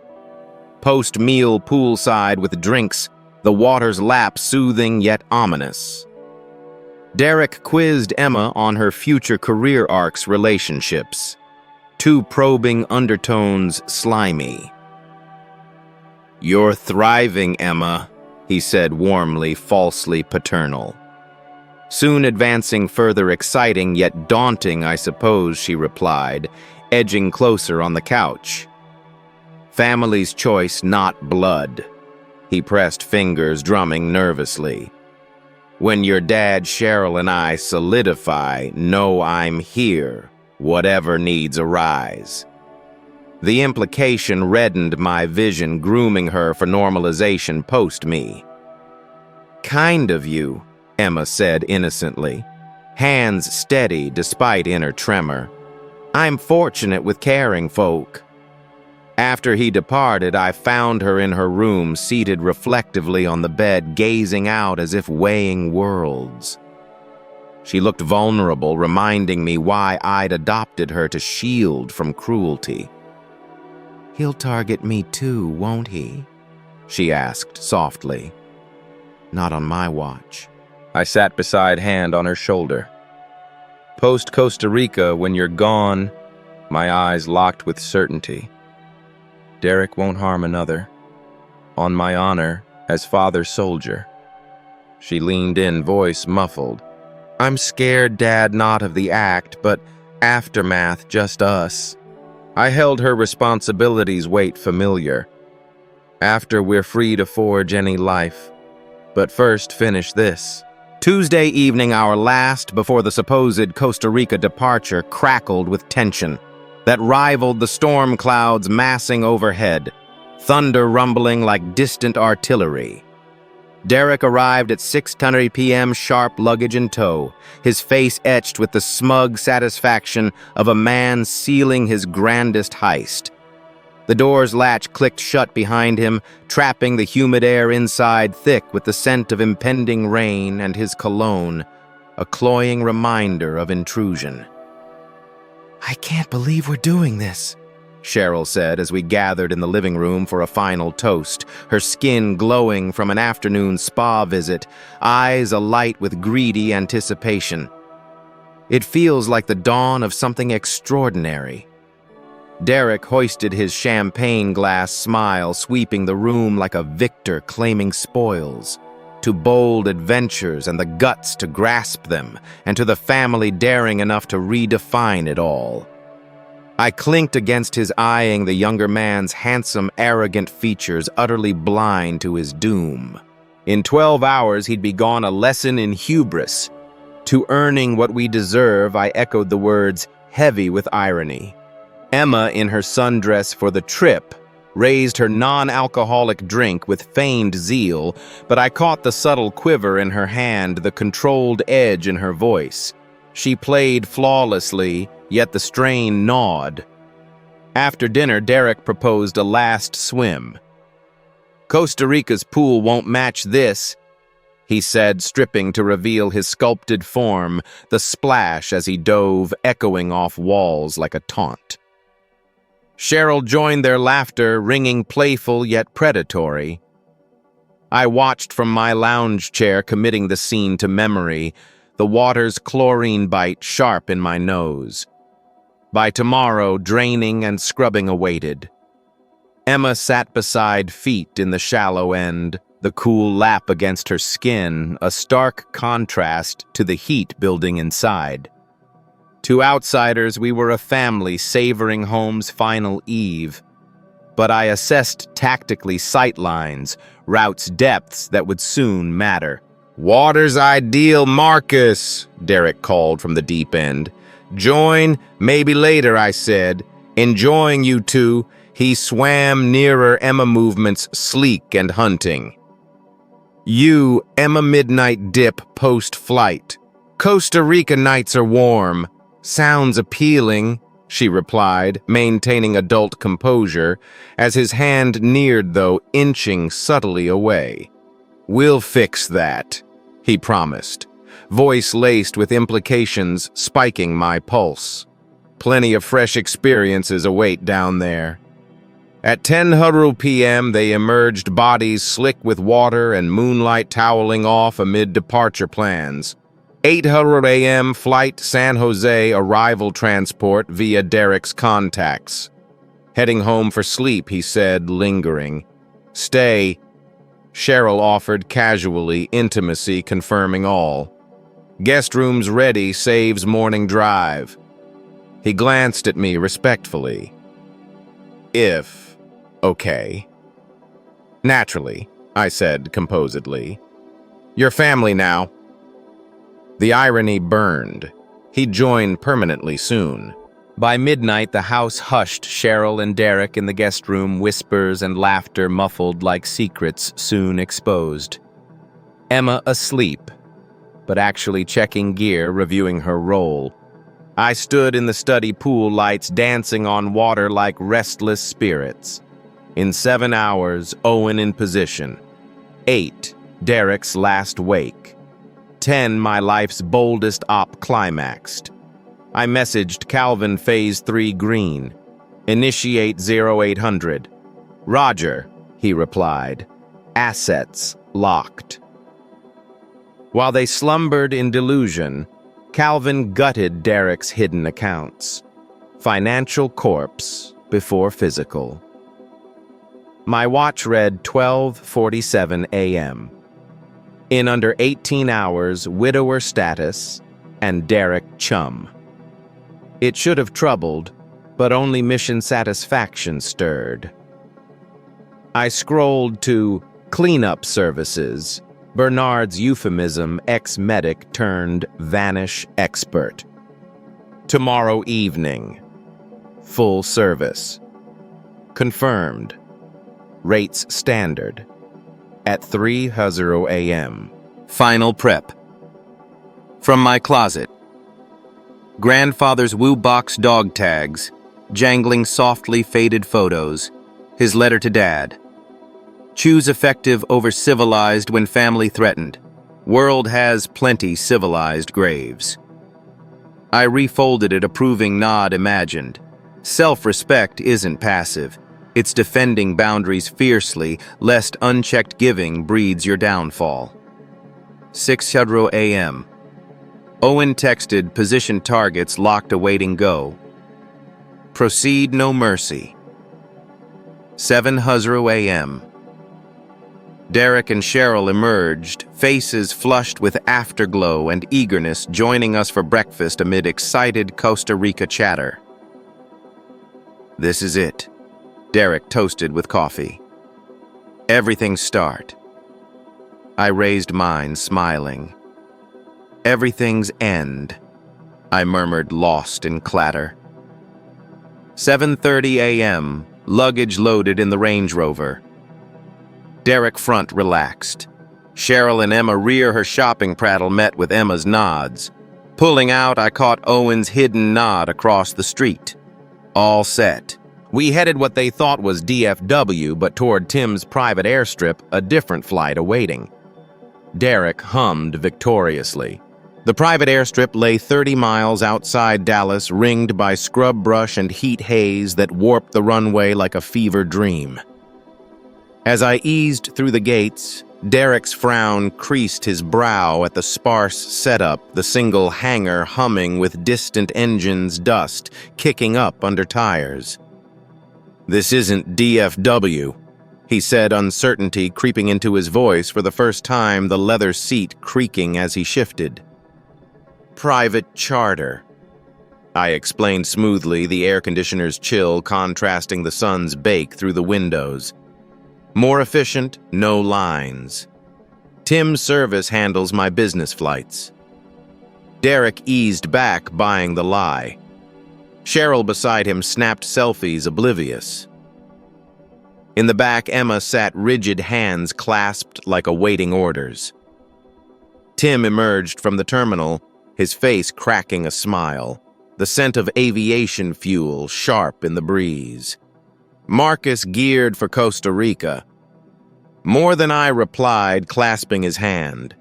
Post-meal poolside with drinks, the water's lap soothing yet ominous. Derek quizzed Emma on her future career arcs, relationships. 2 probing undertones, slimy. "You're thriving, Emma," he said warmly, falsely paternal. Soon advancing further, exciting yet daunting, I suppose, she replied, edging closer on the couch. "Family's choice, not blood." He pressed fingers, drumming nervously. "When your dad, Cheryl, and I solidify, know I'm here, whatever needs arise." The implication reddened my vision, grooming her for normalization post-me. "Kind of you," Emma said innocently, hands steady despite inner tremor. "I'm fortunate with caring folk." After he departed, I found her in her room, seated reflectively on the bed, gazing out as if weighing worlds. She looked vulnerable, reminding me why I'd adopted her, to shield from cruelty. "He'll target me too, won't he?" she asked softly. "Not on my watch." I sat beside, hand on her shoulder. "Post Costa Rica, when you're gone," my eyes locked with certainty. "Derek won't harm another. On my honor, as father soldier." She leaned in, voice muffled. "I'm scared, Dad, not of the act, but aftermath, just us." I held her responsibilities weight familiar. "After we're free to forge any life. But first, finish this." Tuesday evening, our last before the supposed Costa Rica departure, crackled with tension that rivaled the storm clouds massing overhead, thunder rumbling like distant artillery. Derek arrived at 6:30 p.m., sharp luggage in tow, his face etched with the smug satisfaction of a man sealing his grandest heist. The door's latch clicked shut behind him, trapping the humid air inside thick with the scent of impending rain, and his cologne, a cloying reminder of intrusion. "I can't believe we're doing this," Cheryl said as we gathered in the living room for a final toast, her skin glowing from an afternoon spa visit, eyes alight with greedy anticipation. "It feels like the dawn of something extraordinary." Derek hoisted his champagne glass, smile sweeping the room like a victor claiming spoils. To bold adventures and the guts to grasp them, and to the family daring enough to redefine it all. I clinked against his, eyeing the younger man's handsome, arrogant features, utterly blind to his doom. In 12 hours, he'd be gone, a lesson in hubris. To earning what we deserve, I echoed the words, heavy with irony. Emma, in her sundress for the trip, raised her non-alcoholic drink with feigned zeal, but I caught the subtle quiver in her hand, the controlled edge in her voice. She played flawlessly, yet the strain gnawed. After dinner, Derek proposed a last swim. "Costa Rica's pool won't match this," he said, stripping to reveal his sculpted form, the splash as he dove, echoing off walls like a taunt. Cheryl joined their laughter, ringing playful yet predatory. I watched from my lounge chair, committing the scene to memory, the water's chlorine bite sharp in my nose. By tomorrow, draining and scrubbing awaited. Emma sat beside, feet in the shallow end, the cool lap against her skin, a stark contrast to the heat building inside. To outsiders, we were a family savoring home's final eve. But I assessed tactically sightlines, route's depths that would soon matter. "Water's ideal, Marcus," Derek called from the deep end. "Join, maybe later," I said. Enjoying you two, he swam nearer Emma movements, sleek and hunting. "You, Emma midnight dip post-flight. Costa Rica nights are warm. Sounds appealing," she replied, maintaining adult composure, as his hand neared, though inching subtly away. "We'll fix that," he promised, voice laced with implications spiking my pulse. Plenty of fresh experiences await down there. At 10:00 p.m., they emerged, bodies slick with water and moonlight toweling off amid departure plans. 8:00 a.m. flight San Jose arrival transport via Derek's contacts. Heading home for sleep, he said, lingering. "Stay," Cheryl offered casually, intimacy confirming all. "Guest rooms ready, saves morning drive." He glanced at me respectfully. "If okay." "Naturally," I said composedly. "Your family now." The irony burned. He'd join permanently soon. By midnight, the house hushed, Cheryl and Derek in the guest room, whispers and laughter muffled like secrets soon exposed. Emma asleep, but actually checking gear, reviewing her role. I stood in the study pool lights, dancing on water like restless spirits. In 7 hours, Owen in position. 8, Derek's last wake. 10, my life's boldest op climaxed. I messaged Calvin Phase 3 green. "Initiate 0800. "Roger," he replied. "Assets locked." While they slumbered in delusion, Calvin gutted Derek's hidden accounts. Financial corpse before physical. My watch read 12:47 a.m. In under 18 hours, widower status, and Derek chum. It should have troubled, but only mission satisfaction stirred. I scrolled to cleanup services, Bernard's euphemism, ex-medic turned vanish expert. Tomorrow evening. Full service. Confirmed. Rates standard. At 3:00 a.m. Final prep. From my closet. Grandfather's Woo Box dog tags, jangling softly faded photos, his letter to Dad. Choose effective over civilized when family threatened. World has plenty civilized graves. I refolded it, approving nod imagined. Self-respect isn't passive. It's defending boundaries fiercely, lest unchecked giving breeds your downfall. 6:00 a.m. Owen texted, position targets locked awaiting go. Proceed no mercy. 7:00 a.m. Derek and Cheryl emerged, faces flushed with afterglow and eagerness, joining us for breakfast amid excited Costa Rica chatter. This is it, Derek toasted with coffee. Everything start. I raised mine, smiling. Everything's end, I murmured, lost in clatter. 7:30 a.m., luggage loaded in the Range Rover. Derek front relaxed. Cheryl and Emma rear her shopping prattle met with Emma's nods. Pulling out, I caught Owen's hidden nod across the street. All set. We headed what they thought was DFW, but toward Tim's private airstrip, a different flight awaiting. Derek hummed victoriously. The private airstrip lay 30 miles outside Dallas, ringed by scrub brush and heat haze that warped the runway like a fever dream. As I eased through the gates, Derek's frown creased his brow at the sparse setup, the single hangar humming with distant engines' dust kicking up under tires. "This isn't DFW," he said, uncertainty creeping into his voice for the first time, the leather seat creaking as he shifted. "Private charter," I explained smoothly, the air conditioner's chill contrasting the sun's bake through the windows. "More efficient, no lines. Tim's service handles my business flights." Derek eased back, buying the lie. Cheryl beside him snapped selfies, oblivious. In the back, Emma sat rigid, hands clasped like awaiting orders. Tim emerged from the terminal, his face cracking a smile, the scent of aviation fuel sharp in the breeze. Marcus geared for Costa Rica. More than I replied, clasping his hand.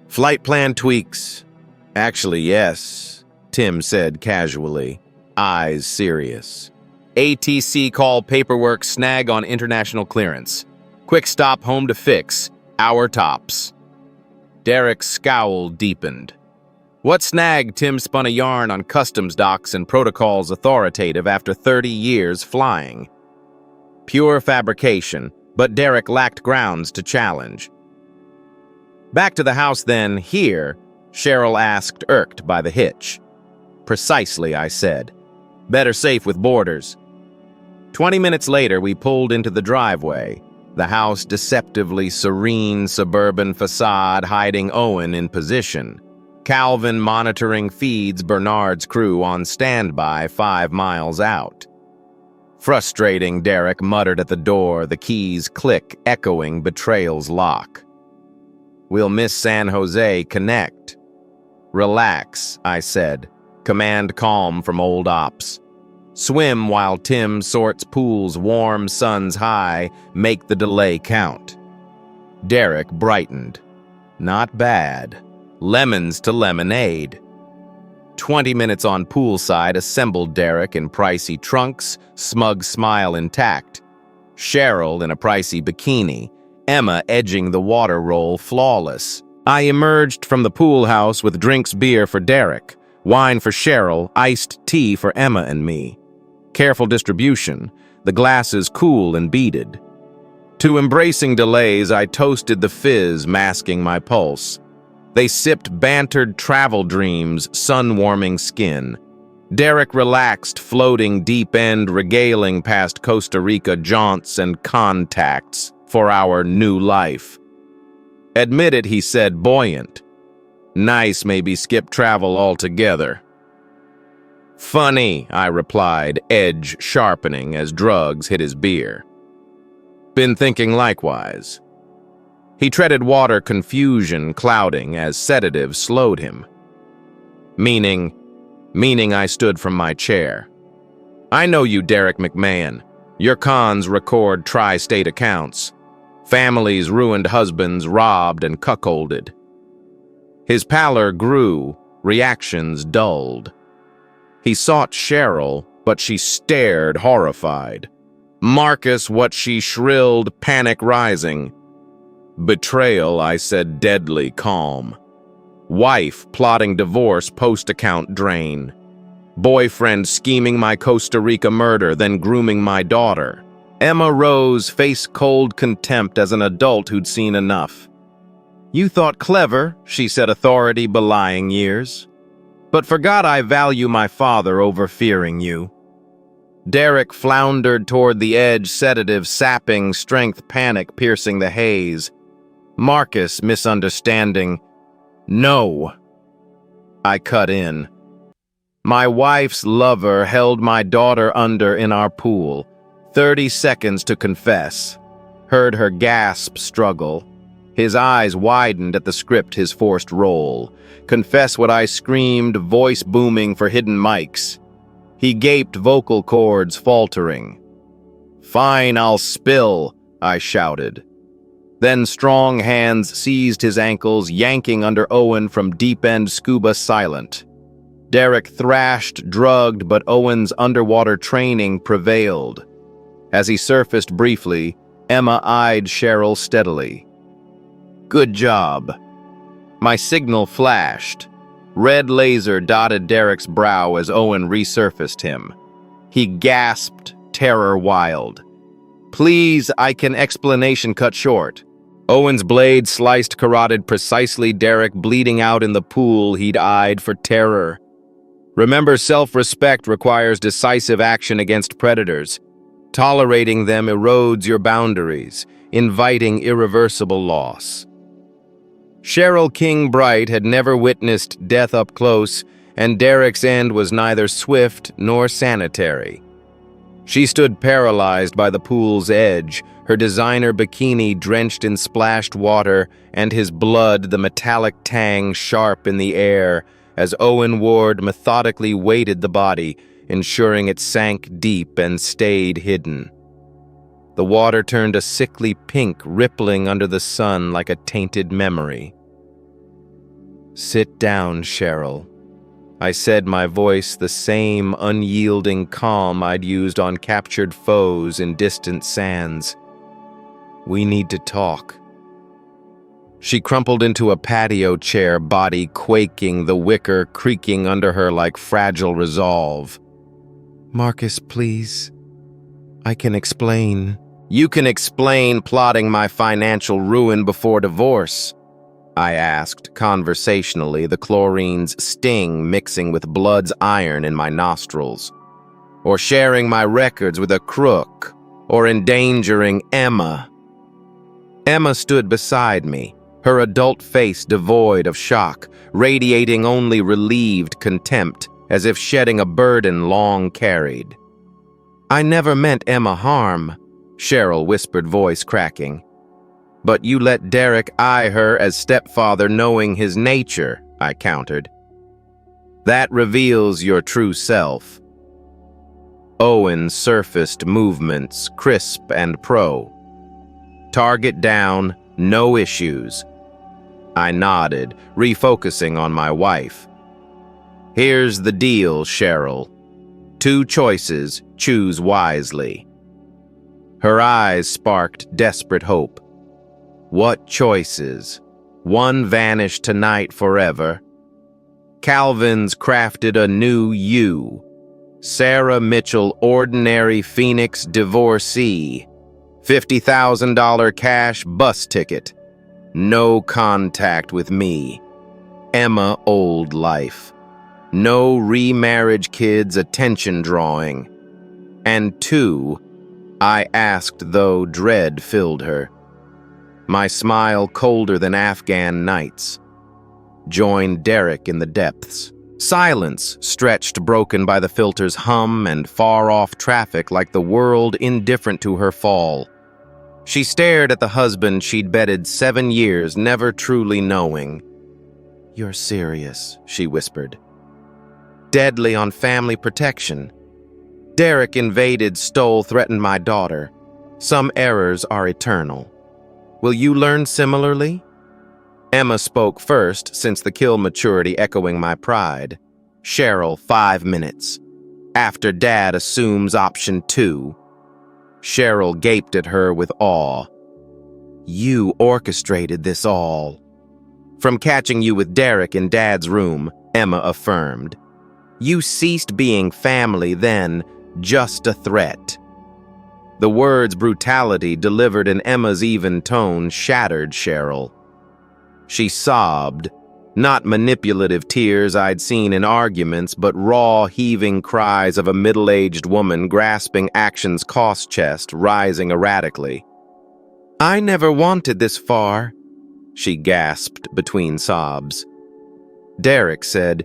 "Flight plan tweaks." "Actually, yes," Tim said casually, eyes serious. "ATC call paperwork snag on international clearance. Quick stop home to fix. Hour tops." Derek's scowl deepened. What snag? Tim spun a yarn on customs docs and protocols authoritative after 30 years flying. Pure fabrication, but Derek lacked grounds to challenge. "Back to the house then, here?" Cheryl asked, irked by the hitch. "Precisely," I said. "Better safe with boarders." 20 minutes later, we pulled into the driveway, the house deceptively serene suburban facade hiding Owen in position. Calvin monitoring feeds Bernard's crew on standby 5 miles out. Frustrating, Derek muttered at the door, the keys click echoing Betrayal's lock. "We'll miss San Jose Connect." "Relax," I said. Command calm from old ops. "Swim while Tim sorts pools warm, sun's high, make the delay count." Derek brightened. "Not bad. Lemons to lemonade." 20 minutes on Poolside assembled Derek in pricey trunks, smug smile intact. Cheryl in a pricey bikini, Emma edging the water roll flawless. I emerged from the pool house with drinks beer for Derek, wine for Cheryl, iced tea for Emma and me. Careful distribution, the glasses cool and beaded. To embracing delays, I toasted the fizz, masking my pulse. They sipped bantered travel dreams, sun-warming skin. Derek relaxed, floating deep end, regaling past Costa Rica jaunts and contacts for our new life. "Admit it," he said, buoyant. "Nice, maybe skip travel altogether." "Funny," I replied, edge sharpening as drugs hit his beer. "Been thinking likewise." He treaded water, confusion clouding as sedative slowed him. Meaning I stood from my chair. "I know you, Derek McMahon. Your cons record tri-state accounts. Families ruined, husbands robbed and cuckolded." His pallor grew, reactions dulled. He sought Cheryl, but she stared horrified. Marcus, what she shrilled, panic rising. "Betrayal," I said, deadly calm. "Wife plotting divorce, post-account drain. Boyfriend scheming my Costa Rica murder, then grooming my daughter." Emma rose, face cold contempt as an adult who'd seen enough. "You thought clever," she said, authority belying years. "But forgot I value my father over fearing you." Derek floundered toward the edge, sedative sapping, strength panic piercing the haze. Marcus, misunderstanding. "No." I cut in. My wife's lover held my daughter under in our pool. 30 seconds to confess. Heard her gasp struggle. His eyes widened at the script his forced roll. Confess what I screamed, voice booming for hidden mics. He gaped, vocal cords faltering. "Fine, I'll spill," I shouted. Then strong hands seized his ankles, yanking under Owen from deep-end scuba silent. Derek thrashed, drugged, but Owen's underwater training prevailed. As he surfaced briefly, Emma eyed Cheryl steadily. "Good job." My signal flashed. Red laser dotted Derek's brow as Owen resurfaced him. He gasped, terror wild. "Please, I can explanation cut short." Owen's blade sliced carotid precisely Derek, bleeding out in the pool he'd eyed for terror. Remember, self-respect requires decisive action against predators. Tolerating them erodes your boundaries, inviting irreversible loss. Cheryl King Bright had never witnessed death up close, and Derek's end was neither swift nor sanitary. She stood paralyzed by the pool's edge, her designer bikini drenched in splashed water, and his blood, the metallic tang, sharp in the air, as Owen Ward methodically weighted the body, ensuring it sank deep and stayed hidden. The water turned a sickly pink, rippling under the sun like a tainted memory. "Sit down, Cheryl," I said, my voice the same unyielding calm I'd used on captured foes in distant sands. "We need to talk." She crumpled into a patio chair, body quaking, the wicker creaking under her like fragile resolve. "Marcus, please. I can explain." "You can explain plotting my financial ruin before divorce," I asked conversationally, the chlorine's sting mixing with blood's iron in my nostrils. "Or sharing my records with a crook, or endangering Emma." Emma stood beside me, her adult face devoid of shock, radiating only relieved contempt, as if shedding a burden long carried. "I never meant Emma harm," Cheryl whispered, voice cracking. "But you let Derek eye her as stepfather, knowing his nature," I countered. "That reveals your true self." Owen surfaced movements, crisp and pro. "Target down, no issues." I nodded, refocusing on my wife. "Here's the deal, Cheryl. 2 choices, choose wisely." Her eyes sparked desperate hope. "What choices? One vanished tonight forever. Calvin's crafted a new you. Sarah Mitchell, ordinary Phoenix divorcee. $50,000 cash bus ticket. No contact with me. Emma, old life. No remarriage kids, attention drawing. And 2, I asked, though dread filled her. My smile colder than Afghan nights. Joined Derek in the depths. Silence stretched, broken by the filter's hum and far-off traffic, like the world indifferent to her fall. She stared at the husband she'd bedded 7 years, never truly knowing. "You're serious," she whispered. "Deadly on family protection. Derek invaded, stole, threatened my daughter. Some errors are eternal. Will you learn similarly?" Emma spoke first, since the kill maturity echoing my pride. "Cheryl, 5 minutes. After Dad assumes option 2. Cheryl gaped at her with awe. "You orchestrated this all." "From catching you with Derek in Dad's room," Emma affirmed. "You ceased being family then, just a threat." The words brutality delivered in Emma's even tone shattered Cheryl. She sobbed, not manipulative tears I'd seen in arguments, but raw, heaving cries of a middle-aged woman grasping action's cost chest, rising erratically. "I never wanted this far," she gasped between sobs. Derek said,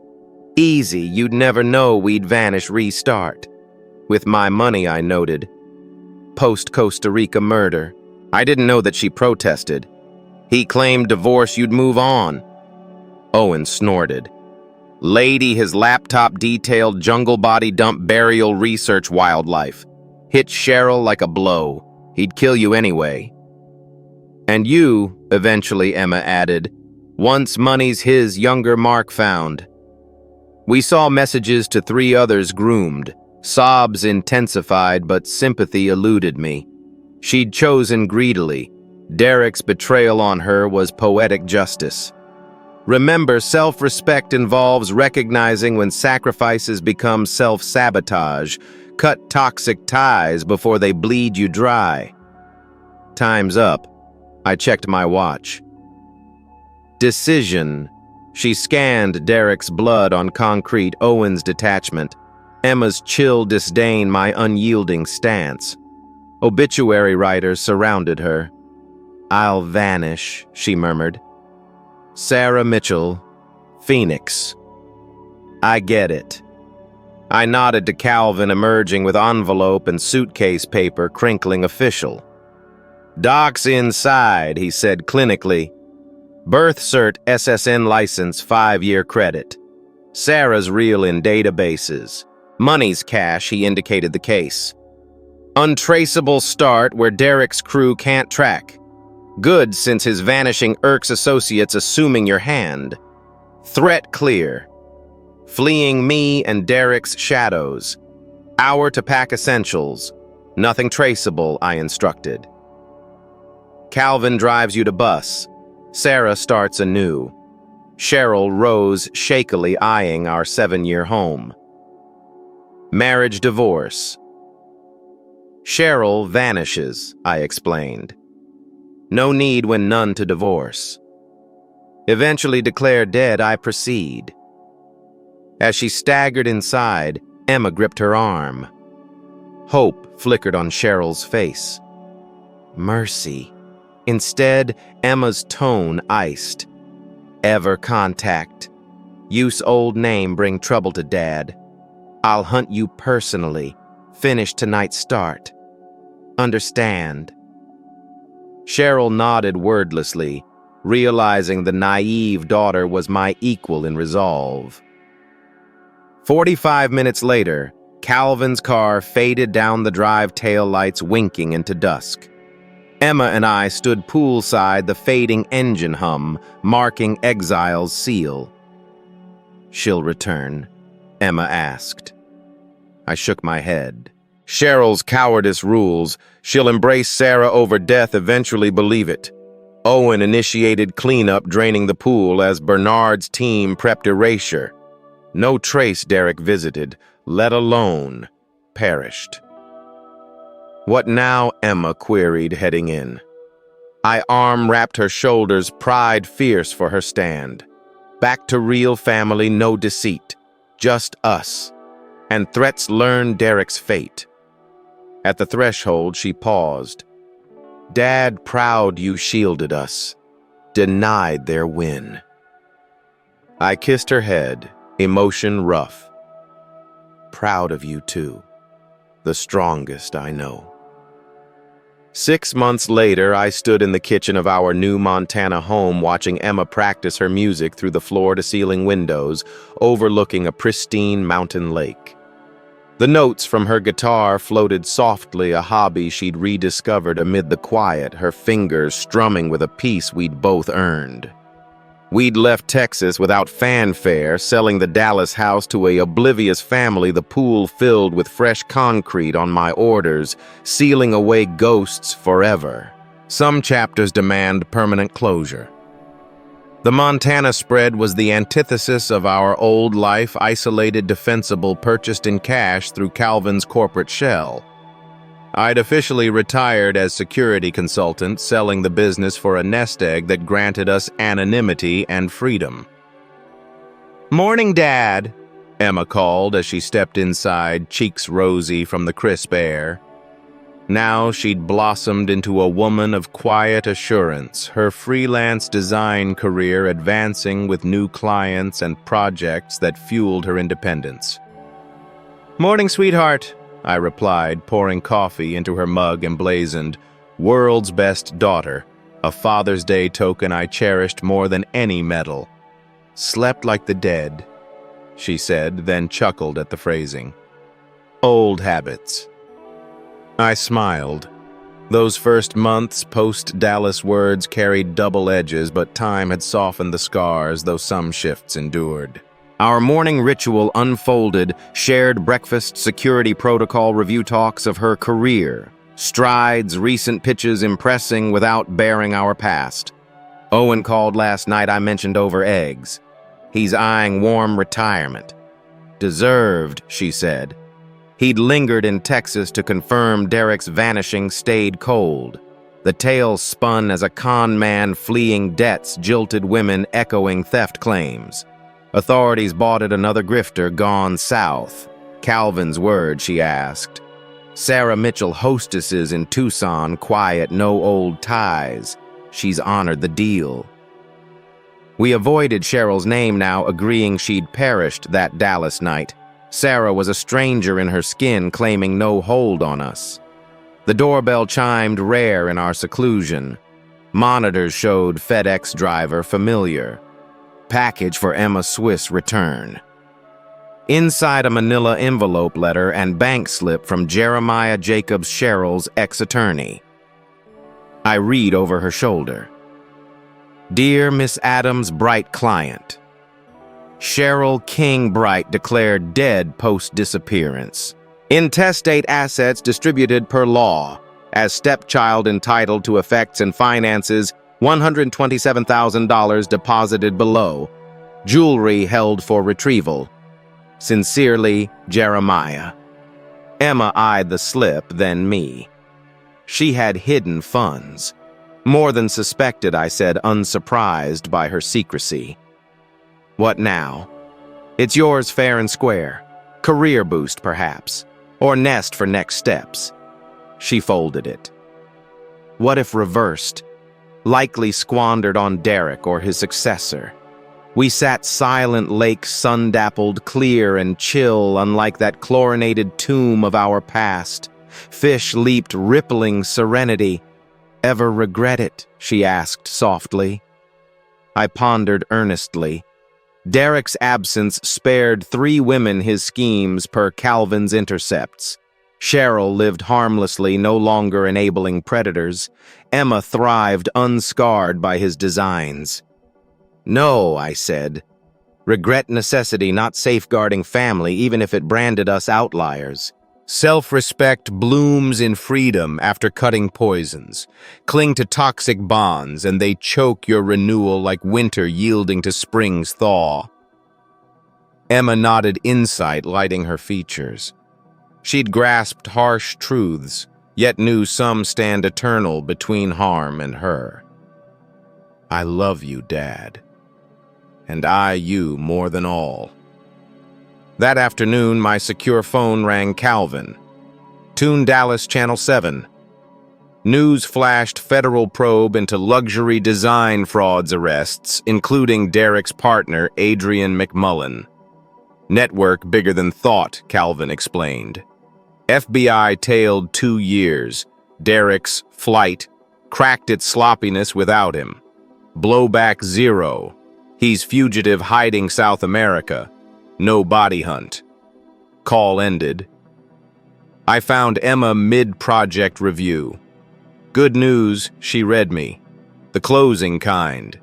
Easy, you'd never know we'd vanish restart. With my money, I noted. Post-Costa Rica murder. I didn't know that she protested. He claimed divorce, you'd move on. Owen snorted. Lady, his laptop detailed jungle body dump burial research wildlife. Hit Cheryl like a blow. He'd kill you anyway. And you, eventually Emma added, once money's his, younger Mark found. We saw messages to 3 others groomed. Sobs intensified, but sympathy eluded me. She'd chosen greedily. Derek's betrayal on her was poetic justice. Remember, self-respect involves recognizing when sacrifices become self-sabotage. Cut toxic ties before they bleed you dry. Time's up. I checked my watch. Decision. She scanned Derek's blood on concrete, Owen's detachment. Emma's chill disdain, my unyielding stance. Obituary writers surrounded her. I'll vanish, she murmured. Sarah Mitchell, Phoenix. I get it. I nodded to Calvin, emerging with envelope and suitcase paper, crinkling official. Doc's inside, he said clinically. Birth cert, SSN license, 5-year credit. Sarah's real in databases. Money's cash, he indicated the case. Untraceable start where Derek's crew can't track. Good since his vanishing irks associates assuming your hand. Threat clear. Fleeing me and Derek's shadows. Hour to pack essentials. Nothing traceable, I instructed. Calvin drives you to bus. Sarah starts anew. Cheryl rose shakily eyeing our 7-year home. Marriage divorce. Cheryl vanishes, I explained. No need when none to divorce. Eventually declared dead, I proceed. As she staggered inside, Emma gripped her arm. Hope flickered on Cheryl's face. Mercy. Instead, Emma's tone iced. Ever contact. Use old name bring trouble to Dad. I'll hunt you personally. Finish tonight's start. Understand. Cheryl nodded wordlessly, realizing the naive daughter was my equal in resolve. 45 minutes later, Calvin's car faded down the drive, taillights winking into dusk. Emma and I stood poolside, the fading engine hum, marking Exile's seal. She'll return, Emma asked. I shook my head. Cheryl's cowardice rules. She'll embrace Sarah over death, eventually believe it. Owen initiated cleanup, draining the pool as Bernard's team prepped erasure. No trace Derek visited, let alone perished. What now? Emma queried, heading in. I arm-wrapped her shoulders, pride fierce for her stand. Back to real family, no deceit. Just us. And threats learned Derek's fate. At the threshold, she paused. Dad, proud you shielded us. Denied their win. I kissed her head, emotion rough. Proud of you too. The strongest I know. 6 months later, I stood in the kitchen of our new Montana home watching Emma practice her music through the floor-to-ceiling windows, overlooking a pristine mountain lake. The notes from her guitar floated softly, a hobby she'd rediscovered amid the quiet, her fingers strumming with a piece we'd both earned. We'd left Texas without fanfare, selling the Dallas house to a oblivious family, the pool filled with fresh concrete on my orders, sealing away ghosts forever. Some chapters demand permanent closure. The Montana spread was the antithesis of our old life, isolated, defensible, purchased in cash through Calvin's corporate shell. I'd officially retired as security consultant, selling the business for a nest egg that granted us anonymity and freedom. "Morning, Dad," Emma called as she stepped inside, cheeks rosy from the crisp air. Now she'd blossomed into a woman of quiet assurance, her freelance design career advancing with new clients and projects that fueled her independence. "Morning, sweetheart," I replied, pouring coffee into her mug emblazoned, "World's best daughter," a Father's Day token I cherished more than any medal. "Slept like the dead," she said, then chuckled at the phrasing. "Old habits." I smiled. Those first months post-Dallas words carried double edges, but time had softened the scars, though some shifts endured. Our morning ritual unfolded, shared breakfast, security protocol review talks of her career, strides, recent pitches impressing without bearing our past. Owen called last night, I mentioned over eggs. He's eyeing warm retirement. Deserved, she said. He'd lingered in Texas to confirm Derek's vanishing stayed cold. The tale spun as a con man fleeing debts, jilted women echoing theft claims. Authorities bought it another grifter gone south. Calvin's word, she asked. Sarah Mitchell hostesses in Tucson, quiet, no old ties. She's honored the deal. We avoided Cheryl's name now, agreeing she'd perished that Dallas night. Sarah was a stranger in her skin, claiming no hold on us. The doorbell chimed rare in our seclusion. Monitors showed FedEx driver familiar. Package for Emma Swiss return. Inside a manila envelope letter and bank slip from Jeremiah Jacobs Cheryl's ex-attorney. I read over her shoulder. Dear Miss Adams' Bright client. Cheryl King Bright declared dead post-disappearance. Intestate assets distributed per law. As stepchild entitled to effects and finances, $127,000 deposited below. Jewelry held for retrieval. Sincerely, Jeremiah. Emma eyed the slip, then me. She had hidden funds. More than suspected, I said, unsurprised by her secrecy. What now? It's yours fair and square. Career boost, perhaps. Or nest for next steps. She folded it. What if reversed? Likely squandered on Derek or his successor. We sat silent lake, sun-dappled, clear and chill, unlike that chlorinated tomb of our past. Fish leaped rippling serenity. Ever regret it? She asked softly. I pondered earnestly. Derek's absence spared 3 women his schemes per Calvin's intercepts. Cheryl lived harmlessly, no longer enabling predators. Emma thrived unscarred by his designs. No, I said. Regret necessity, not safeguarding family, even if it branded us outliers. Self-respect blooms in freedom after cutting poisons. Cling to toxic bonds, and they choke your renewal like winter yielding to spring's thaw. Emma nodded insight, lighting her features. She'd grasped harsh truths, yet knew some stand eternal between harm and her. I love you, Dad. And I you more than all. That afternoon, my secure phone rang Calvin. Tune Dallas Channel 7. News flashed federal probe into luxury design frauds arrests, including Derek's partner, Adrian McMullen. Network bigger than thought, Calvin explained. FBI tailed 2 years. Derek's flight cracked its sloppiness without him. Blowback 0. He's fugitive hiding South America. No body hunt. Call ended. I found Emma mid-project review. Good news, she read me. The closing kind.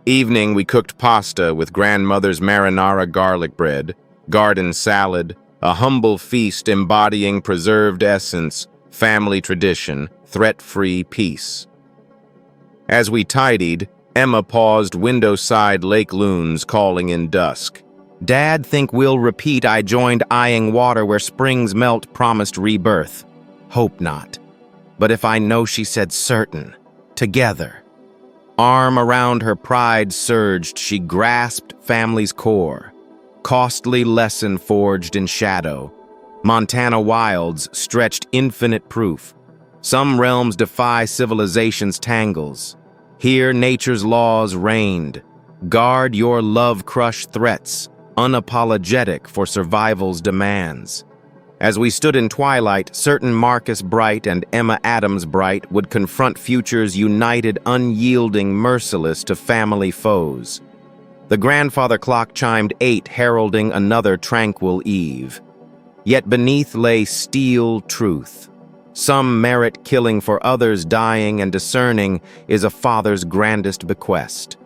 Evening, we cooked pasta with grandmother's marinara garlic bread, garden salad, a humble feast embodying preserved essence, family tradition, threat-free peace. As we tidied, Emma paused window-side Lake Loons calling in dusk. Dad think we'll repeat I joined eyeing water where springs melt promised rebirth. Hope not. But if I know she said certain. Together. Arm around her pride surged, she grasped family's core. Costly lesson forged in shadow. Montana wilds stretched infinite proof. Some realms defy civilization's tangles. Here nature's laws reigned. Guard your love-crushed threats, unapologetic for survival's demands. As we stood in twilight, certain Marcus Bright and Emma Adams Bright would confront futures united, unyielding, merciless to family foes. The grandfather clock chimed 8, heralding another tranquil eve. Yet beneath lay steel truth. Some merit killing for others dying, and discerning is a father's grandest bequest.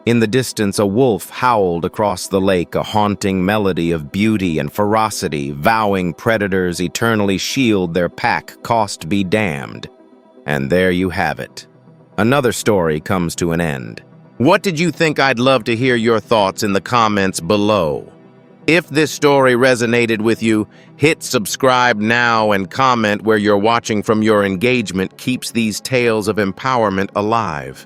In the distance, a wolf howled across the lake, a haunting melody of beauty and ferocity, vowing predators eternally shield their pack, cost be damned. And there you have it. Another story comes to an end. What did you think? I'd love to hear your thoughts in the comments below. If this story resonated with you, hit subscribe now and comment where you're watching from. Your engagement keeps these tales of empowerment alive.